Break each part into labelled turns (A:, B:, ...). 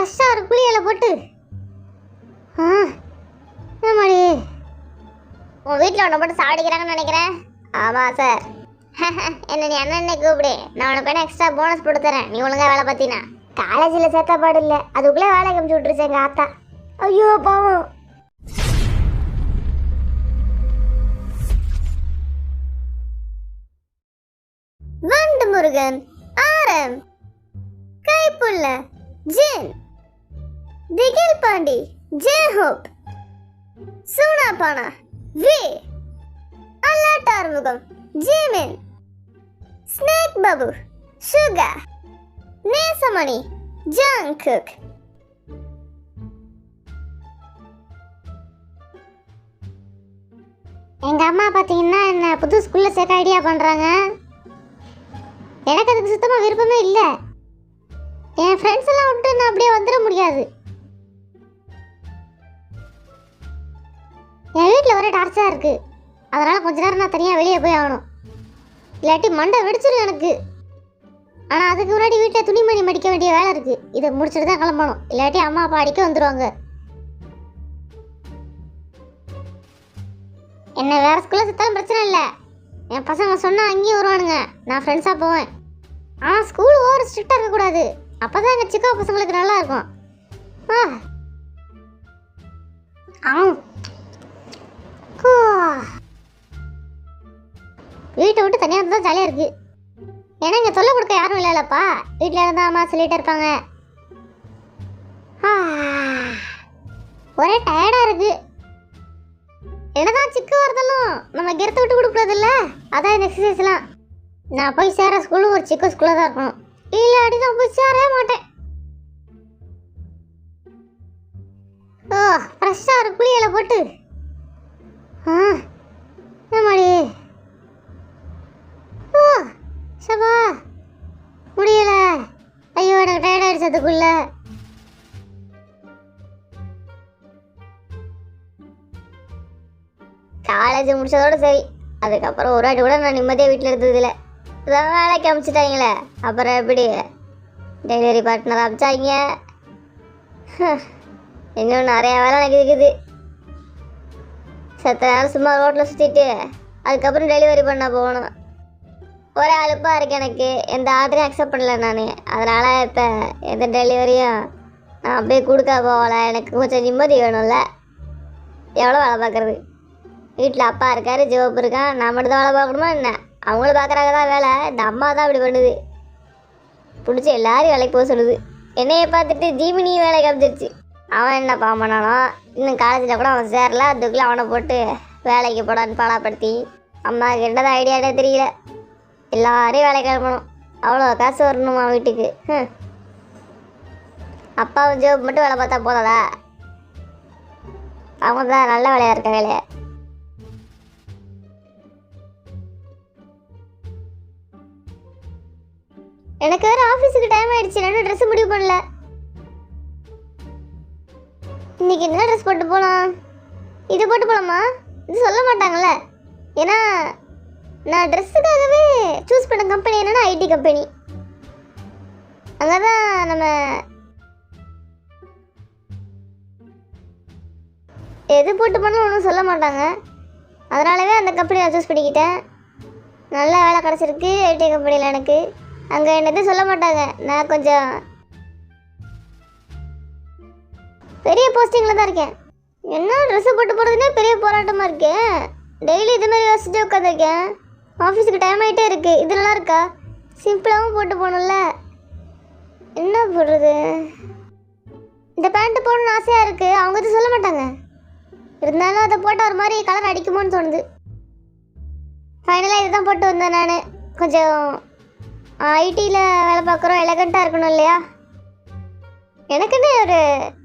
A: ஃப்ரெஷ்ஷாக ஒரு குளியலை போட்டு ஆமாடி உன் வீட்டில் உன்னை போட்டு சாப்பிடுக்கிறாங்கன்னு நினைக்கிறேன். ஆமாம் சார். என்ன நீ அண்ணன் கூப்பிடு, நான் உனக்கு வேணா எக்ஸ்ட்ரா போனஸ் போட்டு தரேன். நீ ஒழுங்கா வேலை பார்த்தீனா. காலேஜில் சேர்த்த பாடு இல்லை, அதுக்குள்ளே வேலை கமிச்சு விட்டுருச்சு எங்கள் ஆத்தா. ஐயோ பாவம். வண்டு முருகன், ஆரம், Kaipulla, Jin, Thigil Pandi, J Hope, Soona Paana, V, அல்லாட்டார்முகம், Jimin, snake Babu, Suga, Nesamani, Jungkook. எங்கள் அம்மா பார்த்தீங்கன்னா என்ன புது ஸ்கூலில் சேர்க்க ஐடியா பண்ணுறாங்க. எனக்கு அதுக்கு சுத்தமாக விருப்பமே இல்லை. என் ஃப்ரெண்ட்ஸ் எல்லாம் விட்டு நான் அப்படியே வந்துட முடியாது. என் வீட்டில் ஒரே டார்ச்சராக இருக்குது. அதனால் கொஞ்ச நேரம் நான் தனியாக வெளியே போய் ஆகணும், இல்லாட்டி மண்டை வெடிச்சிடும் எனக்கு. ஆனால் அதுக்கு முன்னாடி வீட்டில் துணிமணி மடிக்க வேண்டிய வேலை இருக்குது. இதை முடிச்சுட்டு தான் கிளம்பணும், இல்லாட்டி அம்மா அப்பா அடிக்க வந்துடுவாங்க. என்ன வேறு ஸ்கூலில் சுத்தாலும் பிரச்சனை இல்லை. என் பசங்க சொன்னால் அங்கேயும் வருவானுங்க, நான் ஃப்ரெண்ட்ஸாக போவேன். ஆனால் ஸ்கூல் ஓவர் ஸ்ட்ரிக்டாக இருக்கக்கூடாது. அப்போ தான் எங்கள் சிக்கா பசங்களுக்கு நல்லா இருக்கும். வீட்டை விட்டு தனியாக இருந்தால் தான் ஜாலியாக இருக்குது. ஏன்னா இங்கே தொல்லை கொடுக்க யாரும் இல்லைல்லப்பா. வீட்டில் இருந்தால் அம்மா சொல்லிகிட்டே இருப்பாங்க. ஒரே டயர்டாக இருக்குது. என்னதான் சிக்கு வரதெல்லாம் நம்ம கெடுத்து விட்டு கொடுக்கூடாதுல்ல, அதான் இந்த எக்ஸசைஸ்லாம். நான் போய் சேர ஸ்கூலும் ஒரு சிக்கு ஸ்கூலில் தான் இருக்கணும், இல்லாட்டி நான் போய் சேரவே மாட்டேன். ஃப்ரெஷ்ஷாக ஒரு குளியலை போட்டு ஆமாடி. சபா முடியல. ஐயோ எனக்கு டயர்ட் ஆயிடுச்சு அதுக்குள்ள. காலேஜ் முடிச்சதோட சரி, அதுக்கப்புறம் ஒரு வாட்டி கூட நான் நிம்மதியாக வீட்டில் இருந்ததில்ல. இதான் வேலைக்கு அமிச்சிட்டாங்களே, அப்புறம் எப்படி டெலிவரி பார்ட்னர் அமிச்சாங்க. இன்னும் நிறையா வேலை எனக்கு இருக்குது. சத்த நேரம் சும்மா ரோட்டில் சுற்றிட்டு அதுக்கப்புறம் டெலிவரி பண்ண போகணும். ஒரே அலுப்பாக இருக்குது எனக்கு. எந்த ஆர்டரையும் அக்செப்ட் பண்ணல நான். அதனால் இப்போ எந்த டெலிவரியும் நான் அப்படியே கொடுக்க போகல. எனக்கு கொஞ்சம் நிம்மதி வேணும்ல. எவ்வளோ வேலை பார்க்குறது? வீட்டில் அப்பா இருக்கார், ஜோப்பு இருக்கான், நான் மட்டும் தான் வேலை பார்க்கணுமா என்ன? அவங்களும் பார்க்குறாங்க தான் வேலை. இந்த அம்மா தான் இப்படி பண்ணுது, பிடிச்சி எல்லாரையும் வேலைக்கு போக சொல்லுது. என்னையை பார்த்துட்டு ஜீமினி வேலைக்கு அமைச்சிருச்சு. அவன் என்ன பாம்பனானோ, இன்னும் காலேஜில் கூட அவன் சேரல. அதுக்குள்ளே அவனை போட்டு வேலைக்கு போடான்னு பாடாப்படுத்தி அம்மாவுக்கு என்னதான் ஐடியானே தெரியல. எல்லாரையும் வேலைக்கு கிளம்பணும், அவ்வளோ காசு வரணுமா வீட்டுக்கு. அப்பாவும் ஜோப் மட்டும் வேலை பார்த்தா போதாதா? அவங்க தான் நல்ல வேலையாக இருக்க வேலையை. எனக்கு வேறு ஆஃபீஸுக்கு டைம் ஆகிடுச்சு. நான் ட்ரெஸ்ஸு முடிவு பண்ணல. இன்றைக்கி என்ன ட்ரெஸ் போட்டு போகலாம்? இது போட்டு போகலாமா? இது சொல்ல மாட்டாங்கள்ல. ஏன்னா நான் ட்ரெஸ்ஸுக்காகவே சூஸ் பண்ண கம்பெனி என்னென்னா ஐடி கம்பெனி. அங்கே தான் நம்ம எது போட்டு போனாலும் ஒன்றும் சொல்ல மாட்டாங்க. அதனாலவே அந்த கம்பெனி நான் சூஸ் பண்ணிக்கிட்டேன். நல்ல வேலை கிடச்சிருக்கு ஐடி கம்பெனியில் எனக்கு. அங்கே என்னது சொல்ல மாட்டாங்க. நான் கொஞ்சம் பெரிய போஸ்டிங்கில் தான் இருக்கேன். என்ன ட்ரெஸ்ஸு போட்டு போகிறதுனே பெரிய போராட்டமாக இருக்கேன். டெய்லி இதுமாதிரி யோசிச்சுட்டு உட்காந்துருக்கேன். ஆஃபீஸுக்கு டைம் ஆகிட்டே இருக்குது. இது நல்லா இருக்கா? சிம்பிளாகவும் போட்டு போகணும்ல. என்ன போடுறது? இந்த பேண்ட்டு போடணும்னு ஆசையாக இருக்குது. அவங்க எதுவும் சொல்ல மாட்டாங்க. இருந்தாலும் அதை போட்டால் ஒரு மாதிரி கலர் அடிக்குமோன்னு தோணுது. ஃபைனலாக இது தான் போட்டு வந்தேன் நான். கொஞ்சம் ஐடியில் வேலை பார்க்குறோம், எலகண்ட்டாக இருக்கணும் இல்லையா? எனக்குன்னு ஒரு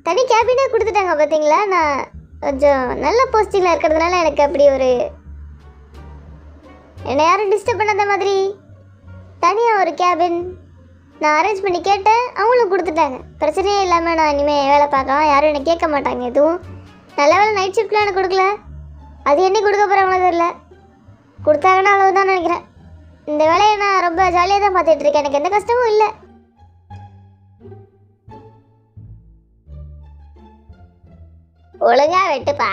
A: தனி கேபினே கொடுத்துட்டாங்க பார்த்தீங்களா. நான் கொஞ்சம் நல்ல போஸ்டிங்கில் இருக்கிறதுனால எனக்கு அப்படி ஒரு என்னை யாரும் டிஸ்டர்ப் பண்ணாத மாதிரி தனியாக ஒரு கேபின் நான் அரேஞ்ச் பண்ணி கேட்டேன். அவங்களும் கொடுத்துட்டாங்க. பிரச்சனையே இல்லாமல் நான் இனிமேல் வேலை பார்க்கலாம். யாரும் என்னை கேட்க மாட்டாங்க எதுவும். நல்ல வேலை நைட் ஷிஃப்ட்லாம் எனக்கு கொடுக்கல. அது என்ன கொடுக்க போகிறாங்களோ தெரியல. கொடுத்தாங்கன்னா அளவு தான் நினைக்கிறேன். இந்த வேலையை நான் ரொம்ப ஜாலியாக தான் பார்த்துட்ருக்கேன். எனக்கு எந்த கஷ்டமும் இல்லை. ஒழுங்கா வெட்டுப்பா.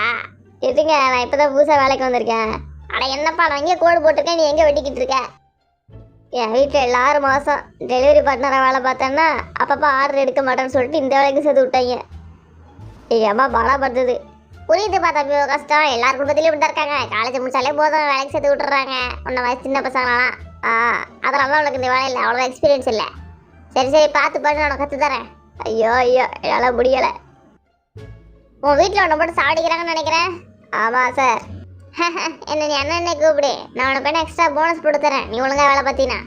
A: எதுங்க, நான் இப்பதான் புதுசா வேலைக்கு வந்திருக்கேன். அட என்னப்பா, நான் எங்கே கோடு போட்டிருக்கேன், நீ எங்கே வெட்டிக்கிட்டு இருக்க? என் வீட்டில் எல்லாரும் மாதம் டெலிவரி பார்ட்னராக வேலை பார்த்தேன்னா அப்பப்போ ஆர்டர் எடுக்க மாட்டேன்னு சொல்லிட்டு இந்த வேலைக்கு சேர்த்து விட்டாங்க. எங்கள் அம்மா பலப்படுத்துது. புரியுதுப்பா தம்பி, கஷ்டம் எல்லார் குடும்பத்திலையும் இப்படி இருக்காங்க. காலேஜ் முடிச்சாலே போதும் வேலைக்கு சேர்த்து விட்டுறாங்க. உன்ன வயசு சின்ன பசங்களாம். அதனால தான் உனக்கு இந்த வேலையில் அவ்வளோதான் எக்ஸ்பீரியன்ஸ் இல்லை. சரி சரி, பார்த்து நான் உனக்கு கற்று தரேன். ஐயோ ஐயோ, என்னால் முடியலை. உன் வீட்டில் உன்னை போட்டு சாப்பிடுக்கிறாங்கன்னு நினைக்கிறேன். ஆமாம் சார். என்ன நீ அண்ணனை கூப்பிடு, நான் உனக்கு வேணா எக்ஸ்ட்ரா போனஸ் போட்டு தரேன், நீ ஒழுங்கா வேலை பார்த்தீங்கன்னா.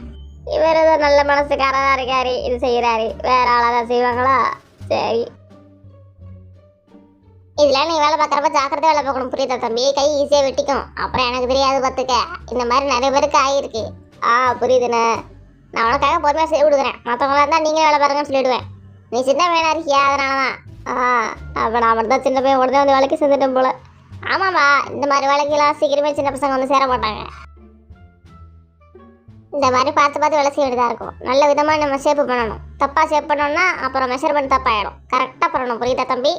A: இவர் ஏதோ நல்ல மனசுக்காரதாக இருக்காரு, இது செய்கிறாரு. வேற ஆளாக தான் செய்வாங்களா? சரி, இதெல்லாம் நீ வேலை பார்க்குறப்ப ஜாக்கிரதை வேலை பார்க்கணும், புரியுதா தம்பி? கை ஈஸியாக வெட்டிக்கும். அப்புறம் எனக்கு தெரியாது பார்த்துக்க. இந்த மாதிரி நிறைய பேருக்கு ஆகிருக்கு. புரியுதுண்ணே. நான் உனக்காக பொறுமையாக செய்ய விடுக்கிறேன். மற்றவங்களா இருந்தால் நீங்களே வேலை பாருங்கன்னு சொல்லிவிடுவேன். நீ சின்ன பையனா இருக்கியா, அதனால தான். அப்போ நான் மட்டும் தான் சின்ன பையன் உடனே வந்து வேலைக்கு சேர்ந்துட்டேன் போல. ஆமாம்மா, இந்த மாதிரி வேலைக்கெல்லாம் சீக்கிரமே சின்ன பசங்க வந்து சேர மாட்டாங்க. இந்த மாதிரி பார்த்து பார்த்து வேலை செய்ய வேண்டியதாக இருக்கும். நல்ல விதமாக நம்ம ஷேப் பண்ணணும். தப்பாக ஷேப் பண்ணோம்னா அப்புறம் மெஷர்மெண்ட் தப்பாயிடும். கரெக்டாக பண்ணணும், புரியுதா தம்பி?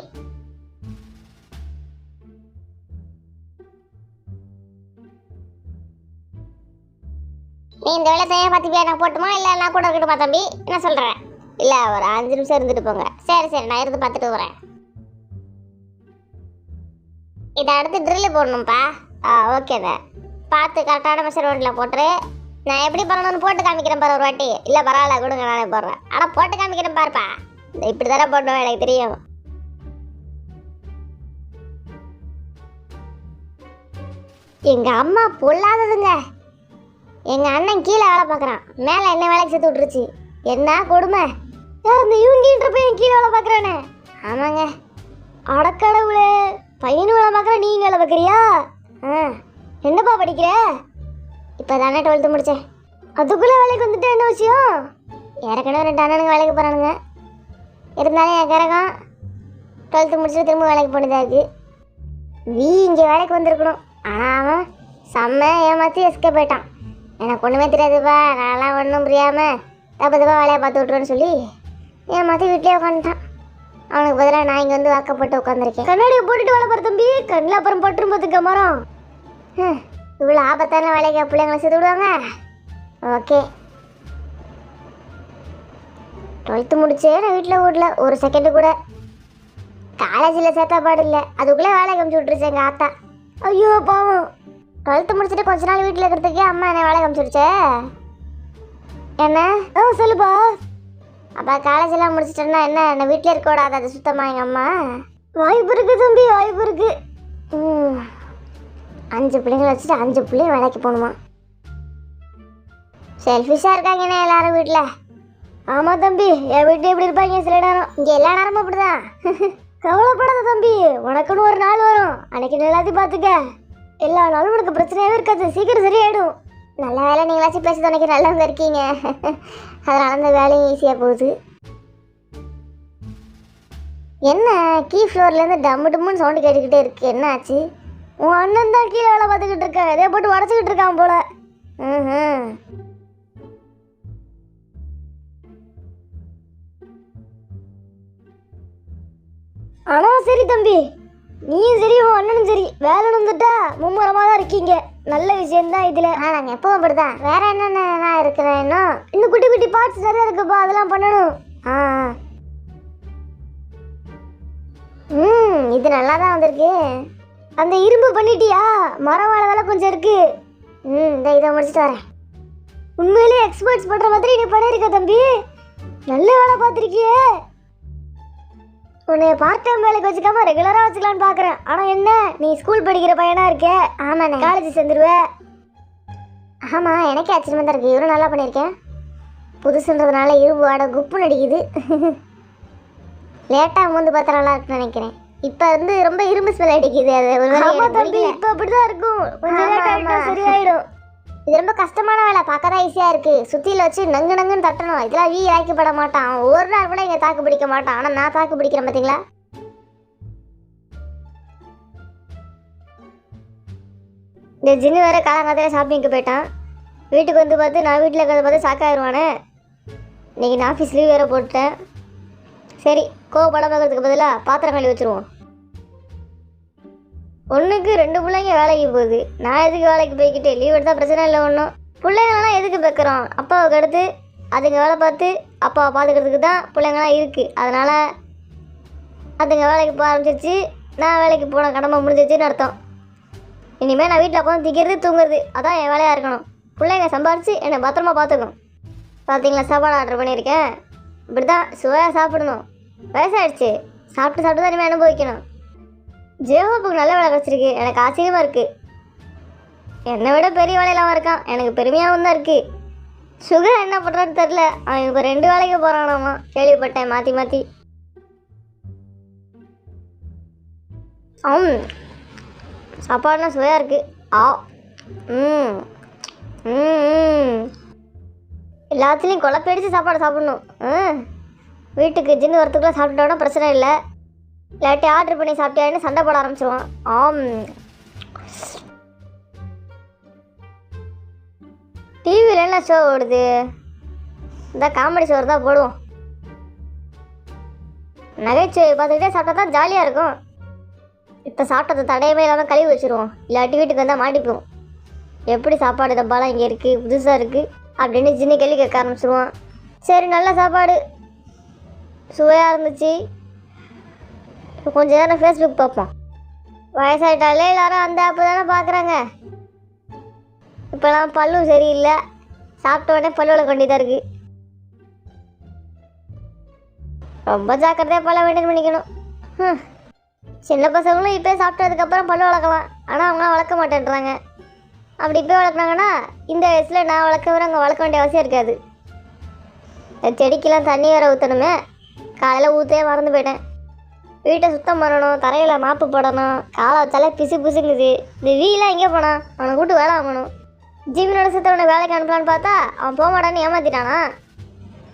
A: நீ இந்த வேலை செய்ய பார்த்துப்பியா? நான் போட்டுமா இல்லை நான் கூட இருக்கட்டுமா தம்பி? என்ன சொல்கிறேன்? இல்லை, ஒரு 5 நிமிஷம் இருந்துட்டு போங்க. சரி சரி, நான் இருந்து பார்த்துட்டு வரேன். இதை அடுத்து ட்ரில்லு போடணும்ப்பா. ஓகேதா, பார்த்து கரெக்டான மெஷர்மெண்ட்டில் போட்டுரு. நான் எப்படி பண்ணணும்னு போட்டு காமிக்கிறேன் பாரு ஒரு வாட்டி. இல்லை பரவாயில்ல, கொடுங்க, நானே போடுறேன். ஆனால் போட்டு காமிக்கிறேன் பாருப்பா. இப்படி தானே போடணும், எனக்கு தெரியும். எங்கள் அம்மா பொல்லாததுங்க. எங்கள் அண்ணன் கீழே வேலை பார்க்குறான், மேலே என்ன வேலைக்கு சேர்த்து விட்டுருச்சு. என்ன கொடுமை! யார் இந்த யூங்கின்ற பையன் கீழே வேலை பார்க்குறானே? ஆமாங்க. அடக்கடவுளே, பையனு வேலை பார்க்குற, நீங்க வேலை பார்க்குறியா? என்னப்பா படிக்கிற? இப்போ தானே 12th முடித்தேன். அதுக்குள்ளே வேலைக்கு வந்துட்டு என்ன விஷயம்? ஏற்கனவே 2 அண்ணனுங்க வேலைக்கு போகிறானுங்க. இருந்தாலும் என் கரகம் 12th முடிச்சுட்டு திரும்ப வேலைக்கு போனதாக இருக்குது. நீ இங்கே வேலைக்கு வந்திருக்கணும். ஆனால் அவன் செம்ம ஏமாற்றி எஸ்கே போயிட்டான். எனக்கு ஒன்றுமே தெரியாதுப்பா, நான்லாம் ஒன்றும் புரியாமல் தப்பு வேலையை பார்த்து விட்ருன்னு சொல்லி ஏமாற்றி வீட்டிலே உட்காந்துட்டான். அவனுக்கு பதிலாக நான் இங்கே வந்து வாக்கப்பட்டு உட்காந்துருக்கேன். கண்ணாடியை போட்டுட்டு வேலை பார்த்து தம்பி, கண்ணில் அப்புறம் பட்டுரும் பார்த்துக்க மரம். இவ்வளோ ஆபத்தான வேலைக்கு பிள்ளைங்களை சேர்த்து விடுவாங்க. ஓகே, 12th முடிச்சே நான் வீட்டில் விடல ஒரு செகண்டு கூட. காலேஜில் சேர்த்தா பாடு இல்லை, அதுக்குள்ளே வேலைக்கு அமுச்சு விட்டுருச்சு எங்கள் ஆத்தா. ஐயோ பாவம். 12th முடிச்சுட்டு கொஞ்ச நாள் வீட்டில் இருக்கிறதுக்கே அம்மா என்னை வேலைக்கு அமுச்சுடுச்சே. என்ன? சொல்லுப்பா. அப்போ காலேஜெல்லாம் முடிச்சிட்டேன்னா என்ன வீட்டில் இருக்க விடாது, அது சுத்தமாக எங்கள் அம்மா? வாய்ப்பு இருக்குது தம்பி, வாய்ப்பு இருக்குது. 5 பிள்ளைங்களை வச்சுட்டு 5 பிள்ளையும் வேலைக்கு போகணுமா? செல்ஃபிஷாக இருக்காங்கண்ணே எல்லாரும் வீட்டில். ஆமாம் தம்பி, என் வீட்டில் எப்படி இருப்பாங்க சில நேரம். இங்கே எல்லா நேரமும் அப்படிதான். கவலைப்படாத தம்பி, உனக்குன்னு ஒரு நாள் வரும், அன்னைக்கு எல்லாத்தையும் பார்த்துக்க. எல்லா நாளும் உனக்கு பிரச்சனையாகவே இருக்காது, சீக்கிரம் சரியாயிடும். நல்ல வேலை நீங்களாச்சும் பேசி துணைக்கு நல்லவங்க இருக்கீங்க. அதனால அந்த வேலையும் ஈஸியாக போகுது. என்ன கீ ஃப்ளோர்லேருந்து டம்மு டம்முன்னு சவுண்டு கேட்டுக்கிட்டே இருக்கு, என்ன ஆச்சு? உன் அண்ணன் தான் கீழே வேலை பார்த்துக்கிட்டு இருக்கான், இதே போட்டு உடச்சிக்கிட்டு இருக்கான் போல. ஆனால் சரி தம்பி, நீயும் சரி உன் அண்ணனும் சரி வேலை வந்துட்டா மும்முரமாக தான் இருக்கீங்க. நல்ல விஷயம்தான் இதில். நாங்கள் எப்பவும் அப்படிதான். வேற என்னென்ன இருக்கிறேன், இன்னும் குட்டி குட்டி பார்ட்ஸ் நிறையா இருக்குப்பா, அதெல்லாம் பண்ணணும். இது நல்லா தான் வந்திருக்கு. அந்த இரும்பு பண்ணிட்டியா? மரம் வாழை வேலை கொஞ்சம் இருக்கு. இந்த இதை முடிச்சுட்டு வரேன். உண்மையிலேயே எக்ஸ்பர்ட்ஸ் பண்ணுற மாதிரி நீ பண்ணியிருக்க தம்பி, நல்ல வேலை பார்த்துருக்கியே. உன்னை பார்ட் டைம் வேலைக்கு வச்சுக்காம ரெகுலராக வச்சுக்கலான்னு பார்க்குறேன். ஆனால் என்ன, நீ ஸ்கூல் படிக்கிற பையனாக இருக்க. ஆமாண்ணே, காலேஜ் சேர்ந்துருவேன். ஆமாம், எனக்கே ஆச்சரியமாக தான் இருக்குது. இவரும் நல்லா பண்ணியிருக்கேன். புதுசுன்றதுனால இரும்பு வாடை குப்புன்னு அடிக்குது. லேட்டாக வந்து பார்த்தா நல்லா இருக்குன்னு நினைக்கிறேன். இப்போ வந்து ரொம்ப இரும்பு ஸ்மெல் அடிக்குது. அது ஒரு தம்பி இப்போ அப்படி தான் இருக்கும், கொஞ்சம் லேட்டாக சரியாயிடும். இது ரொம்ப கஷ்டமான வேலை, பார்க்க தான் ஈஸியாக இருக்குது. சுற்றியில் வச்சு நங்கு நங்குன்னு தட்டணும். இதெல்லாம் இறக்கப்பட மாட்டான். ஒரு நாள் கூட இங்கே தாக்கு பிடிக்க மாட்டான். ஆனால் நான் தாக்கு பிடிக்கிறேன் பார்த்தீங்களா? இந்த ஜின்னு வேறு காலங்காலத்தில் ஷாப்பிங்க்கு போயிட்டான். வீட்டுக்கு வந்து பார்த்து நான் வீட்டில் இருக்கிறத பார்த்து ஷாக்காயிருவானே. இன்றைக்கி நான் ஆஃபீஸ் லீவ் வேறு போட்டேன். சரி, கோவப்படம் பார்க்கறதுக்கு பதிலாக பாத்திரம் கழுவி வச்சுருவோம். ஒன்றுக்கு 2 பிள்ளைங்க வேலைக்கு போகுது. நான் எதுக்கு வேலைக்கு போய்கிட்டு? லீவ் எடுத்தால் பிரச்சனை இல்லை ஒன்றும். பிள்ளைங்களெல்லாம் எதுக்கு வைக்கிறோம்? அப்பாவுக்கு அடுத்து அதுங்க வேலை பார்த்து அப்பாவை பார்த்துக்கிறதுக்கு தான் பிள்ளைங்களாம் இருக்குது. அதனால் அதுங்க வேலைக்கு போக ஆரம்பிச்சிருச்சு. நான் வேலைக்கு போன கடமை முடிஞ்சிச்சுன்னு அர்த்தம். இனிமேல் நான் வீட்டில் உட்காந்து திக்கிறது தூங்குறது அதான் என் வேலையாக இருக்கணும். பிள்ளைங்க சம்பாரித்து என்னை பத்திரமா பார்த்துக்கணும். பார்த்தீங்களா, சாப்பாடு ஆர்டர் பண்ணியிருக்கேன். இப்படி தான் சுவையாக சாப்பிடணும். வயசாகிடுச்சு, சாப்பிட்டு தான் இனிமேல் அனுபவிக்கணும். ஜேஹோப்புக்கு நல்ல வேலை கிடச்சிருக்கு. எனக்கு ஆச்சரியமாக இருக்குது. என்னை விட பெரிய வேலையெல்லாம் இருக்கான். எனக்கு பெருமையாகவும் தான் இருக்குது. சுகர் என்ன பண்ணுறான்னு தெரில. அவன் இப்போ 2 வேலைக்கு போகிறானாமா, கேள்விப்பட்டேன் மாற்றி மாற்றி. சாப்பாடுனா சுவையாக இருக்குது. எல்லாத்துலேயும் குழப்படிச்சு சாப்பாடு சாப்பிட்ணும். வீட்டுக்கு ஜின்னு வரத்துக்குள்ளே சாப்பிட்டோன்னா பிரச்சனை இல்லை. இல்லாட்டி ஆர்டர் பண்ணி சாப்பிட்டியான்னு சண்டை போட ஆரம்பிச்சிருவான். டிவியில் என்ன ஷோ ஓடுது? இந்த காமெடி ஷோ தான் போடுவோம். நகைச்சுவை பார்த்துக்கிட்டே சாப்பிட்டா தான் ஜாலியாக இருக்கும். இப்போ சாப்பிட்டது தடையமே இல்லாமல் கழுவி வச்சுருவோம். இல்லாட்டி வீட்டுக்கு வந்தால் மாட்டிப்போம். எப்படி சாப்பாடு டப்பாலாம் இங்கே இருக்குது, புதுசாக இருக்குது அப்படின்னு சின்ன கேள்வி கேட்க ஆரம்பிச்சிருவான். சரி, நல்ல சாப்பாடு சுவையாக இருந்துச்சு. இப்போ கொஞ்சம் நேரம் ஃபேஸ்புக் பார்ப்போம். வயசாயிட்டாலே எல்லாரும் அந்த ஆப்பு தானே பார்க்குறாங்க. இப்போலாம் பல்லும் சரியில்லை. சாப்பிட்ட உடனே பல்லு விளக்க வேண்டியதாக இருக்குது. ரொம்ப ஜாக்கிரதையாக பல்ல மெயின்டைன் பண்ணிக்கணும். சின்ன பசங்களும் இப்போ சாப்பிட்டதுக்கப்புறம் பல்லு வளர்க்கலாம். ஆனால் அவங்களாம் வளர்க்க மாட்டேன்றாங்க. அப்படி இப்போ வளர்க்குறாங்கன்னா இந்த வயசில் நான் வளர்க்கவரை அங்கே வளர்க்க வேண்டிய அவசியம் இருக்காது. செடிக்கெல்லாம் தண்ணி வேற ஊற்றணுமே. காலையில் ஊற்றே மறந்து போயிட்டேன். வீட்டை சுத்தம் பண்ணணும், தரையில் மாப்பு போடணும். காலை வச்சாலே பிசுங்குது. இந்த வீலாம் எங்கே போனான்? அவனை கூப்பிட்டு வேலை வாங்கணும். ஜிம்மினோட சுத்தவனை வேலைக்கு அனுப்பலான்னு பார்த்தா அவன் போக மாட்டான்னு ஏமாத்திட்டானா?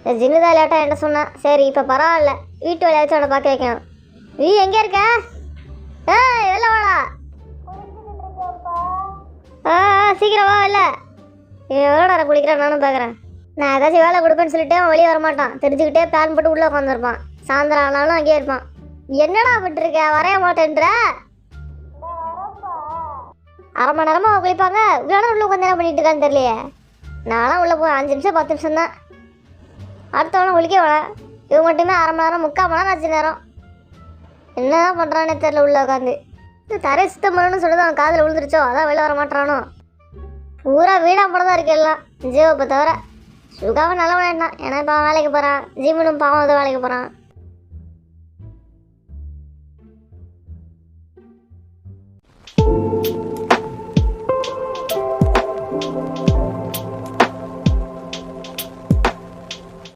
A: இந்த ஜின்னு தான் லேட்டாக என்ன சொன்னான். சரி, இப்போ பரவாயில்ல. வீட்டு வேலையை வச்சு அவனை பார்க்க வைக்கணும். நீ எங்கே இருக்க? வெளில வாடா. சீக்கிரம் வா. இல்லை எவ்வளோ நேரம் குளிக்கிறேன் நானும் பார்க்குறேன். நான் ஏதாச்சும் வேலை கொடுப்பேன்னு சொல்லிட்டு அவன் வெளியே வரமாட்டான். தெரிஞ்சுக்கிட்டே பிளான் போட்டு உள்ளே உட்காந்துருப்பான். சாயந்தரம் ஆனாலும் அங்கேயே இருப்பான். என்னடா பண்ணிருக்க? வரைய மாட்டேன்ற. 1/2 மணி நேரமாக குளிப்பாங்க. இவ்வளோ உள்ள உட்காந்து என்ன பண்ணிட்டு இருக்கான்னு தெரியலையே. நான்லாம் உள்ளே போய் 5 நிமிஷம் 10 நிமிஷம் தான். அடுத்தவன குளிக்க வேணாம். இவன் மட்டுமே 1/2 மணி நேரம் 3/4 மணி நேரம் ஆச்சு நேரம். என்னதான் பண்ணுறானே தெரியல. உள்ளே உட்காந்து தரை சுத்தம் பண்ணணும்னு சொல்லுது. அவன் காதில் விழுந்துருச்சோ, அதான் வெளில வர மாட்டானோ. பூரா வீணாக போட தான் இருக்கு எல்லாம். ஜீவப்பை தவிர. சுகாவை நல்லவனாயிட்டான். ஏன்னா இப்போ அவன் வேலைக்கு போகிறான். ஜீவனும் பாவம் அதை வேலைக்கு போகிறான்.